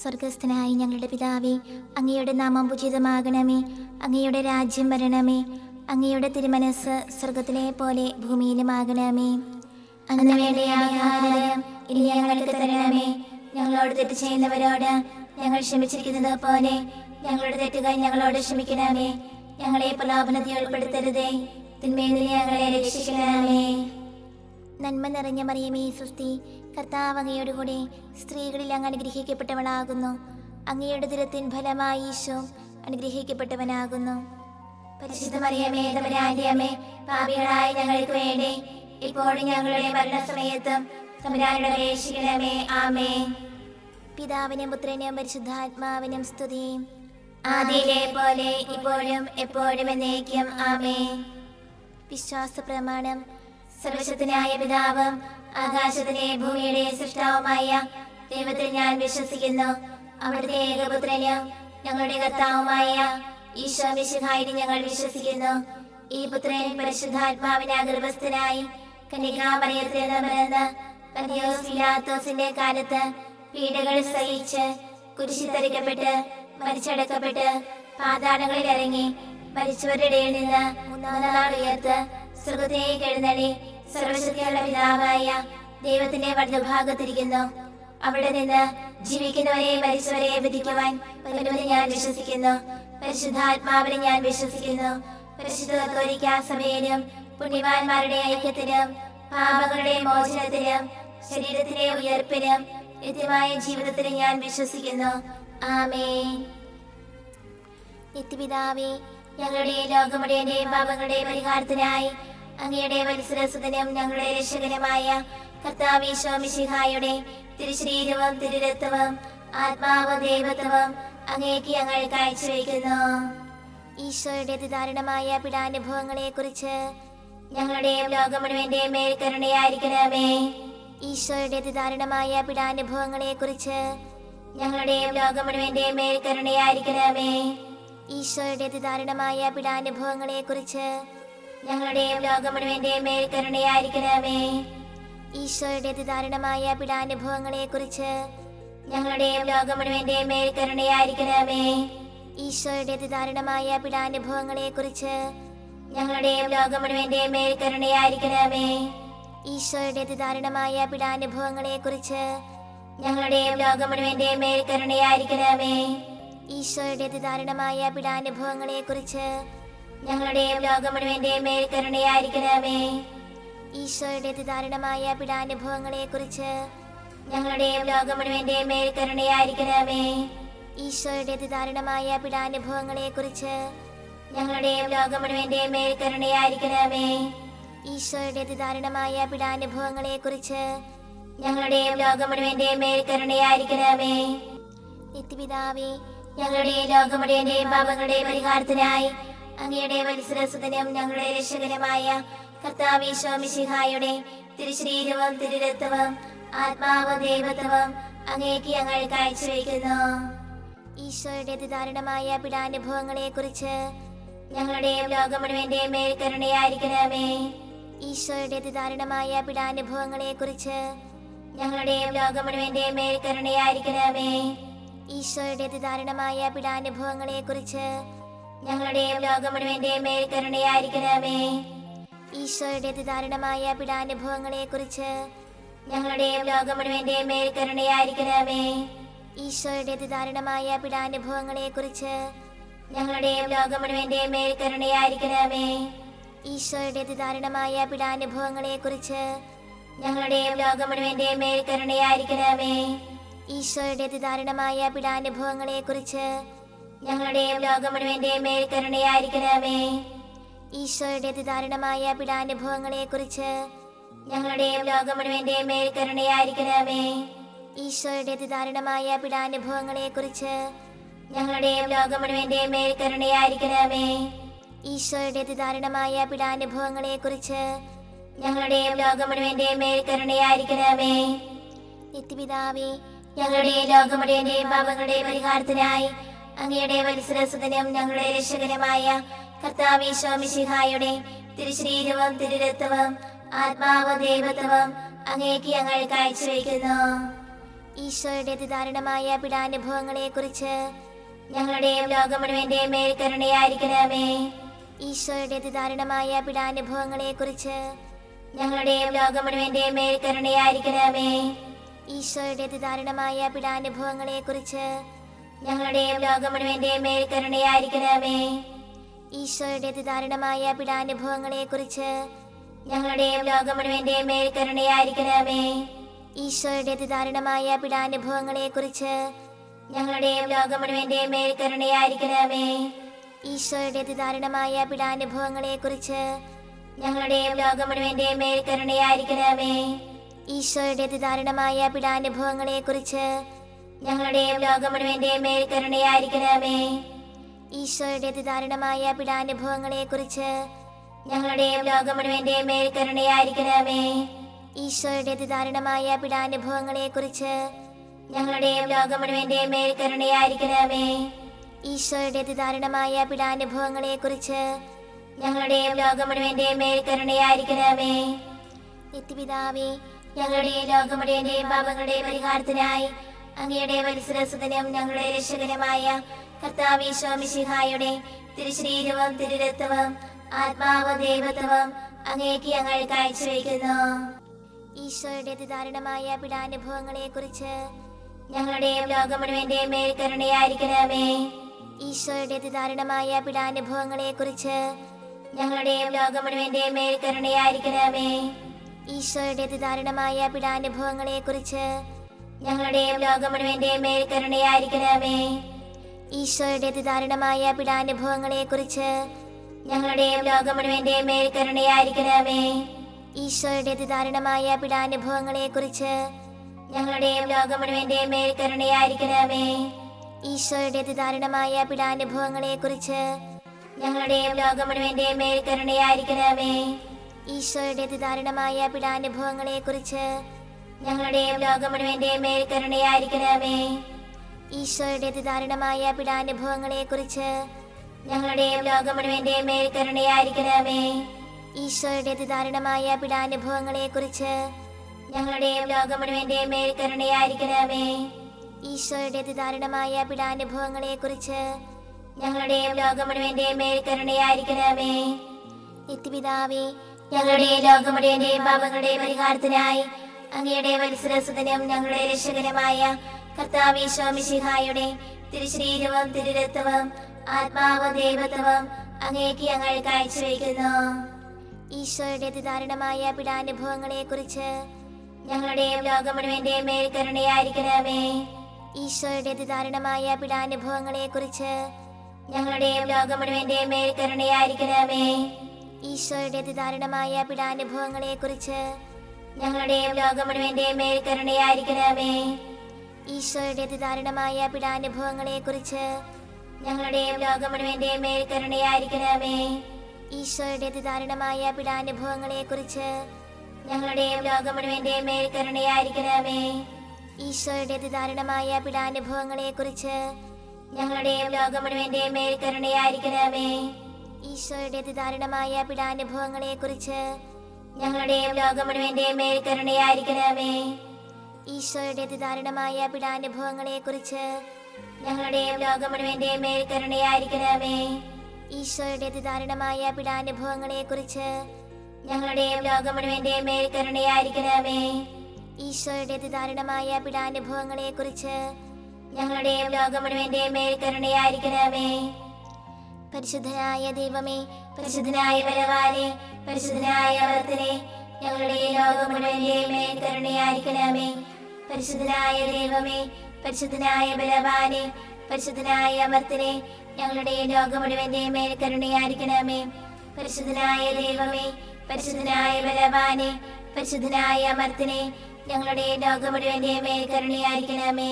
സ്വർഗസ്ഥനായ ഞങ്ങളുടെ പിതാവേ, അങ്ങയുടെ നാമം ഉചിതമാകണമേ. അങ്ങയുടെ രാജ്യം വരണമേ. അങ്ങയുടെ തിരുമനസ് സ്വർഗത്തിലെ പോലെ ഭൂമിയിലുമാകണമേ. അന്ന് വേണ്ട ആഹാരം ഇനി ഞങ്ങൾക്ക് തരണമേ. ഞങ്ങളോട് തെറ്റ് ചെയ്യുന്നവരോട് ഞങ്ങൾ ക്ഷമിച്ചിരിക്കുന്നത് പോലെ ഞങ്ങളുടെ തെറ്റുകൾ ഞങ്ങളോട് ക്ഷമിക്കണമേ. ഞങ്ങളെ പ്രലോഭനത്തിൽ ഉൾപ്പെടുത്തരുതേ, തിന്മയിൽ നിന്ന് ഞങ്ങളെ രക്ഷിക്കണമേ. നന്മ നിറഞ്ഞ മറിയമേ, സ്വസ്തി, കർത്താവ് അങ്ങയോടുകൂടെ സ്ത്രീകളിൽ അങ്ങ് അനുഗ്രഹിക്കപ്പെട്ടവളാകുന്നു. അങ്ങയുടെ ദുരത്തിൻ ഫലമായി ഈശോ അനുഗ്രഹിക്കപ്പെട്ടവനാകുന്നു. പരിശുദ്ധ മറിയമേ, തമ്പുരാന്റെ അമ്മേ, പാപികളായ ഞങ്ങൾക്ക് വേണ്ടി ഇപ്പോഴും ഞങ്ങളുടെ മരണസമയത്തും തമ്പുരാനോട് അപേക്ഷിക്കണമേ. ആമേൻ. പിതാവിനും പുത്രനും പരിശുദ്ധാത്മാവിനും സ്തുതി, ആദിയിലെ പോലെ ഇപ്പോഴും എപ്പോഴും എന്നേക്കും. ആമേൻ. വിശ്വാസ പ്രമാണം. സർവശക്തനായ പിതാവും ആകാശത്തിലെ ഭൂമിയുടെ സൃഷ്ടാവുമായ ദൈവത്തിൽ ഞാൻ വിശ്വസിക്കുന്നു. അവിടുത്തെ ഏകപുത്രനും ഞങ്ങളുടെ കർത്താവുമായ ഈശോ മിശിഹായിൽ ഞങ്ങൾ വിശ്വസിക്കുന്നു. ഈ പുത്രൻ പരിശുദ്ധാത്മാവിനാൽ ഗർഭസ്ഥനായി കന്യകാമറിയത്തിൽ നിന്ന് പിറന്ന് പന്തിയോസ് പിലാത്തോസിന്റെ കാലത്ത് പീഡകൾ സഹിച്ച് കുരിശിൽ തറയ്ക്കപ്പെട്ട് മരിച്ചടക്കപ്പെട്ട് പാതാളങ്ങളിൽ ഇറങ്ങി മരിച്ചവരുടെ ഇടയിൽ നിന്ന് മൂന്നാം നാൾ ഉയർത്ത് സ്വർഗ്ഗത്തിലേക്ക് എഴുന്നള്ളി സർവശക്തിയുള്ള പിതാവായ ദൈവത്തിന്റെ വലതുഭാഗത്തിരിക്കുന്നു. അവിടെ നിന്ന് ജീവിക്കുന്നവരെ മരിച്ചവരെ വിധിക്കുവാൻ വരുമെന്ന് ഞാൻ വിശ്വസിക്കുന്നു. പരിശുദ്ധാത്മാവിനെ ഞാൻ വിശ്വസിക്കുന്നു. പരിശുദ്ധ കത്തോലിക്കാ സഭയിലും പുണ്യവാന്മാരുടെ ഐക്യത്തിലും പാപങ്ങളുടെ മോചനത്തിലും ശരീരത്തിലെ ഉയർപ്പിനും നിത്യമായ ജീവിതത്തിലും ഞാൻ വിശ്വസിക്കുന്നു. ആമേൻ. നിത്യപിതാവേ, ഞങ്ങളുടെ ലോകമുടേന്റെയും പാപങ്ങളുടെ പരിഹാരത്തിനായി അങ്ങയുടെ വത്സരസുതനും ഞങ്ങളുടെ രക്ഷകനുമായ കർത്താവ് ഈശോ മിശിഹായുടെ തിരുശരീരവും തിരുരക്തവും ആത്മാവും ദൈവത്വവും അങ്ങേക്ക് ഞങ്ങൾ കാഴ്ചവെക്കുന്നു. ഈശോയുടെ അതിദാരുണമായ പീഡാനുഭവങ്ങളെ കുറിച്ച് ഞങ്ങളുടെയും ലോകം മുഴുവന്റെയും മേൽ കരുണയായിരിക്കണമേ. ഈശോയുടെ അതിദാരുണമായ പീഡാനുഭവങ്ങളെ കുറിച്ച് ഞങ്ങളുടെയും ലോകം മുഴുവന്റെയും മേൽ കരുണയായിരിക്കണമേ. ഈശോയുടെ അതിദാരുണമായ പീഡാനുഭവങ്ങളെ കുറിച്ച് ഞങ്ങളുടെയും ലോകം മുഴുവന്റെയും മേൽ കരുണയായിരിക്കണമേ. ഈശോയുടെ അതിദാരുണമായ പീഡാനുഭവങ്ങളെ കുറിച്ച് ഞങ്ങളുടെയും ലോകം മുഴുവന്റെയും മേൽ കരുണയായിരിക്കണമേ. ഈശോയുടെ അതിദാരുണമായ പീഡാനുഭവങ്ങളെ കുറിച്ച് ഞങ്ങളുടെയും ലോകം മുഴുവന്റെയും മേൽ കരുണയായിരിക്കണമേ. ഈശോയുടെ അതിദാരുണമായ പീഡാനുഭവങ്ങളെ കുറിച്ച് ഞങ്ങളുടെയും ലോകം മുഴുവന്റെയും മേൽ കരുണയായിരിക്കണമേ. ഈശോയുടെ അതിദാരുണമായ പീഡാനുഭവങ്ങളെ കുറിച്ച് ഞങ്ങളുടെയും ലോകം മുഴുവന്റെയും മേൽ കരുണയായിരിക്കണമേ. ഈശോയുടെ അതിദാരുണമായ പീഡാനുഭവങ്ങളെ കുറിച്ച് ഞങ്ങളുടെയും ലോകം മുഴുവന്റെയും മേൽ കരുണയായിരിക്കണമേ. ഈശോയുടെ അതിദാരുണമായ പീഡാനുഭവങ്ങളെ കുറിച്ച് ഞങ്ങളുടെയും ലോകം മുഴുവന്റെയും മേൽ കരുണയായിരിക്കണമേ. ഈശോയുടെ അതിദാരുണമായ പീഡാനുഭവങ്ങളെ കുറിച്ച് ഞങ്ങളുടെയും ലോകം മുഴുവന്റെയും മേൽ കരുണയായിരിക്കണമേ. നിത്യപിതാവേ, ഞങ്ങളുടെ ലോകം മുഴുവന്റെയും പാപങ്ങളുടെ പരിഹാരത്തിനായി അങ്ങയുടെ വത്സരസുതനും ഞങ്ങളുടെ രക്ഷകനുമായ കർത്താവ് ഈശോ മിശിഹായുടെ തിരുശരീരവും തിരുരക്തവും ആത്മാവും ദൈവത്വവും അങ്ങേക്ക് ഞങ്ങൾ കാഴ്ചവെക്കുന്നു. ഈശോയുടെ അതിദാരുണമായ പീഡാനുഭവങ്ങളെ കുറിച്ച് ഞങ്ങളുടെയും ലോകം മുഴുവന്റെയും മേൽ കരുണയായിരിക്കണമേ. ഈശോയുടെ അതിദാരുണമായ പീഡാനുഭവങ്ങളെ കുറിച്ച് ഞങ്ങളുടെയും ലോകം മുഴുവന്റെയും മേൽ കരുണയായിരിക്കണമേ. ഈശോയുടെ അതിദാരുണമായ പീഡാനുഭവങ്ങളെ കുറിച്ച് ഞങ്ങളുടെയും ലോകം മുഴുവന്റെയും മേൽ കരുണയായിരിക്കണമേ. ഈശോയുടെ അതിദാരുണമായ പീഡാനുഭവങ്ങളെ കുറിച്ച് ഞങ്ങളുടെയും ലോകം മുഴുവന്റെയും മേൽ കരുണയായിരിക്കണമേ. ഈശോയുടെ അതിദാരുണമായ പീഡാനുഭവങ്ങളെ കുറിച്ച് ഞങ്ങളുടെയും ലോകം മുഴുവന്റെയും മേൽ കരുണയായിരിക്കണമേ. ഈശോയുടെ അതിദാരുണമായ പീഡാനുഭവങ്ങളെ കുറിച്ച് ഞങ്ങളുടെയും ലോകം മുഴുവന്റെയും മേൽ കരുണയായിരിക്കണമേ. ഈശോയുടെ അതിദാരുണമായ പീഡാനുഭവങ്ങളെ കുറിച്ച് ഞങ്ങളുടെയും ലോകം മുഴുവന്റെയും മേൽ കരുണയായിരിക്കണമേ. ഈശോയുടെ അതിദാരുണമായ പീഡാനുഭവങ്ങളെ കുറിച്ച് ഞങ്ങളുടെയും ലോകം മുഴുവന്റെയും മേൽ കരുണയായിരിക്കണമേ. ഈശോയുടെ അതിദാരുണമായ പീഡാനുഭവങ്ങളെ കുറിച്ച് ഞങ്ങളുടെയും ലോകം മുഴുവന്റെയും മേൽ കരുണയായിരിക്കണമേ. ഈശോയുടെ അതിദാരുണമായ പീഡാനുഭവങ്ങളെ കുറിച്ച് ഞങ്ങളുടെയും ലോകം മുഴുവന്റെയും മേൽ കരുണയായിരിക്കണമേ. നിത്യപിതാവേ, ഞങ്ങളുടെ ലോകം മുഴുവന്റെയും പാപങ്ങളുടെ പരിഹാരത്തിനായി അങ്ങയുടെ വത്സരസുതനും ഞങ്ങളുടെ രക്ഷകനുമായ കർത്താവ് ഈശോ മിശിഹായുടെ തിരുശരീരവും തിരുരക്തവും ആത്മാവും ദൈവത്വവും അങ്ങേക്ക് ഞങ്ങൾ കാഴ്ചവെക്കുന്നു. ഈശോയുടെ അതിദാരുണമായ പീഡാനുഭവങ്ങളെക്കുറിച്ച് ഞങ്ങളുടെയും ലോകം മുഴുവന്റെയും മേൽ കരുണയായിരിക്കണമേ. ഈശോയുടെ അതിദാരുണമായ പീഡാനുഭവങ്ങളെക്കുറിച്ച് ഞങ്ങളുടെയും ലോകം മുഴുവന്റെയും മേൽ കരുണയായിരിക്കണമേ. ഈശോയുടെ അതിദാരുണമായ പീഡാനുഭവങ്ങളെക്കുറിച്ച് ഞങ്ങളുടെയും ലോകം മുഴുവന്റെയും മേൽ കരുണയായിരിക്കണമേ. ഈശോയുടെ അതിദാരുണമായ പീഡാനുഭവങ്ങളെക്കുറിച്ച് ഞങ്ങളുടെയും ലോകം മുഴുവന്റെയും മേൽ കരുണയായിരിക്കണമേ. ഈശോയുടെ അതിദാരുണമായ പീഡാനുഭവങ്ങളെക്കുറിച്ച് ഞങ്ങളുടെയും ലോകം മുഴുവന്റെയും മേൽ കരുണയായിരിക്കണമേ. ഈശോയുടെ അതിദാരുണമായ പീഡാനുഭവങ്ങളെക്കുറിച്ച് ഞങ്ങളുടെയും ലോകം മുഴുവന്റെയും മേൽ കരുണയായിരിക്കണമേ. ഈശോയുടെ അതിദാരുണമായ പീഡാനുഭവങ്ങളെക്കുറിച്ച് ഞങ്ങളുടെയും ലോകം മുഴുവന്റെയും മേൽ കരുണയായിരിക്കണമേ. ഈശോയുടെ അതിദാരുണമായ പീഡാനുഭവങ്ങളെക്കുറിച്ച് ഞങ്ങളുടെയും ലോകം മുഴുവന്റെയും മേൽ കരുണയായിരിക്കണമേ. ഈശോയുടെ അതിദാരുണമായ പീഡാനുഭവങ്ങളെക്കുറിച്ച് ഞങ്ങളുടെയും ലോകം മുഴുവന്റെയും മേൽ കരുണയായിരിക്കണമേ. ഈശോയുടെ അതിദാരുണമായ പീഡാനുഭവങ്ങളെക്കുറിച്ച് ഞങ്ങളുടെയും ലോകം മുഴുവന്റെയും മേൽ കരുണയായിരിക്കണമേ. നിത്യപിതാവേ, ഞങ്ങളുടെയും ലോകം മുഴുവന്റെയും പാപങ്ങളുടെ പരിഹാരത്തിനായി അങ്ങയുടെ വത്സരസുതനും ഞങ്ങളുടെ രക്ഷകനുമായ കർത്താവ് ഈശോ മിശിഹായുടെ തിരുശരീരവും തിരുരക്തവും ആത്മാവും ദൈവത്വവും അങ്ങേക്ക് ഞങ്ങൾ കാഴ്ചവെക്കുന്നു. ഈശോയുടെ അതിദാരുണമായ പീഡാനുഭവങ്ങളെക്കുറിച്ച് ഞങ്ങളുടെയും ലോകം മുഴുവന്റെയും മേൽ കരുണയായിരിക്കണമേ. ഈശോയുടെ അതിദാരുണമായ പീഡാനുഭവങ്ങളെക്കുറിച്ച് ഞങ്ങളുടെയും ലോകം മുഴുവന്റെയും മേൽ കരുണയായിരിക്കണമേ. ഈശോയുടെ അതിദാരുണമായ പീഡാനുഭവങ്ങളെക്കുറിച്ച് ഞങ്ങളുടെയും ലോകം മുഴുവന്റെയും മേൽ കരുണയായിരിക്കണമേ. ഈശോയുടെ അതിദാരുണമായ പീഡാനുഭവങ്ങളെക്കുറിച്ച് ഞങ്ങളുടെയും ലോകം മുഴുവന്റെയും മേൽ കരുണയായിരിക്കണമേ. ഈശോയുടെ അതിദാരുണമായ പീഡാനുഭവങ്ങളെക്കുറിച്ച് ഞങ്ങളുടെയും ലോകം മുഴുവന്റെയും മേൽ കരുണയായിരിക്കണമേ. ഈശോയുടെ അതിദാരുണമായ പീഡാനുഭവങ്ങളെക്കുറിച്ച് ഞങ്ങളുടെയും ലോകം മുഴുവന്റെയും മേൽ കരുണയായിരിക്കണമേ. ഈശോയുടെ അതിദാരുണമായ പീഡാനുഭവങ്ങളെക്കുറിച്ച് ഞങ്ങളുടെയും ലോകം മുഴുവന്റെയും മേൽ കരുണയായിരിക്കണമേ. ഈശോയുടെ അതിദാരുണമായ പീഡാനുഭവങ്ങളെക്കുറിച്ച് ഞങ്ങളുടെയും ലോകം മുഴുവന്റെയും മേൽ കരുണയായിരിക്കണമേ. ഈശോയുടെ അതിദാരുണമായ പീഡാനുഭവങ്ങളെക്കുറിച്ച് ഞങ്ങളുടെയും ലോകം മുഴുവന്റെയും മേൽ കരുണയായിരിക്കണമേ. ഈശോയുടെ അതിദാരുണമായ പീഡാനുഭവങ്ങളെക്കുറിച്ച് ഞങ്ങളുടെയും ലോകം മുഴുവന്റെയും മേൽ കരുണയായിരിക്കണമേ. നിത്യപിതാവേ, ഞങ്ങളുടെയും ലോകം മുഴുവന്റെയും പാപങ്ങളുടെ പരിഹാരത്തിനായി അങ്ങയുടെ വത്സരസുതനും ഞങ്ങളുടെ രക്ഷകനുമായ കർത്താവ് ഈശോ മിശിഹായുടെ തിരുശരീരവും തിരുരക്തവും ആത്മാവും ദൈവത്വവും അങ്ങേക്ക് ഞങ്ങൾ കാഴ്ചവെക്കുന്നു. ഈശോയുടെ അതിദാരുണമായ പീഡാനുഭവങ്ങളെക്കുറിച്ച് ഞങ്ങളുടെയും ലോകം മുഴുവന്റെയും മേൽ കരുണയായിരിക്കണമേ. ഈശോയുടെ അതിദാരുണമായ പീഡാനുഭവങ്ങളെക്കുറിച്ച് ഞങ്ങളുടെയും ലോകം മുഴുവന്റെയും മേൽ കരുണയായിരിക്കണമേ. ഈശോയുടെ അതിദാരുണമായ പീഡാനുഭവങ്ങളെക്കുറിച്ച് ഞങ്ങളുടെയും ലോകം മുഴുവന്റെയും മേൽ കരുണയായിരിക്കണമേ. ഈശോയുടെ അതിദാരുണമായ പീഡാനുഭവങ്ങളെക്കുറിച്ച് ഞങ്ങളുടെയും ലോകം മുഴുവന്റെയും മേൽ കരുണയായിരിക്കണമേ. ഈശോയുടെ അതിദാരുണമായ പീഡാനുഭവങ്ങളെക്കുറിച്ച് ഞങ്ങളുടെയും ലോകം മുഴുവന്റെയും മേൽ കരുണയായിരിക്കണമേ. ഈശോയുടെ അതിദാരുണമായ പീഡാനുഭവങ്ങളെക്കുറിച്ച് ഞങ്ങളുടെയും ലോകം മുഴുവന്റെയും മേൽ കരുണയായിരിക്കണമേ. ഈശോയുടെ അതിദാരുണമായ പീഡാനുഭവങ്ങളെക്കുറിച്ച് ഞങ്ങളുടെയും ലോകം മുഴുവന്റെയും മേൽ കരുണയായിരിക്കണമേ. ഈശോയുടെ അതിദാരുണമായ പീഡാനുഭവങ്ങളെക്കുറിച്ച് ഞങ്ങളുടെയും ലോകം മുഴുവന്റെയും മേൽ കരുണയായിരിക്കണമേ. ഈശോയുടെ അതിദാരുണമായ പീഡാനുഭവങ്ങളെക്കുറിച്ച് ഞങ്ങളുടെയും ലോകം മുഴുവന്റെയും മേൽ കരുണയായിരിക്കണമേ. ഈശോയുടെ അതിദാരുണമായ പീഡാനുഭവങ്ങളെക്കുറിച്ച് ഞങ്ങളുടെയും ലോകം മുഴുവന്റെയും മേൽ കരുണയായിരിക്കണമേ. പരിശുദ്ധനായ ദൈവമേ, പരിശുദ്ധനായ ബലവാനേ, പരിശുദ്ധനായ അമർത്തനേ, ഞങ്ങളുടെ ലോകം മുഴുവന്റെയും മേൽ കരുണയായിരിക്കണമേ. പരിശുദ്ധനായ ദൈവമേ, പരിശുദ്ധനായ ബലവാനേ, പരിശുദ്ധനായ അമർത്തനേ, ഞങ്ങളുടെ ലോകം മുഴുവന്റെയും മേൽ കരുണയായിരിക്കണമേ. പരിശുദ്ധനായ ദൈവമേ, പരിശുദ്ധനായ ബലവാനേ, പരിശുദ്ധനായ അമർത്തനേ, ഞങ്ങളുടെ ലോകം മുഴുവന്റെയും മേൽ കരുണയായിരിക്കണമേ.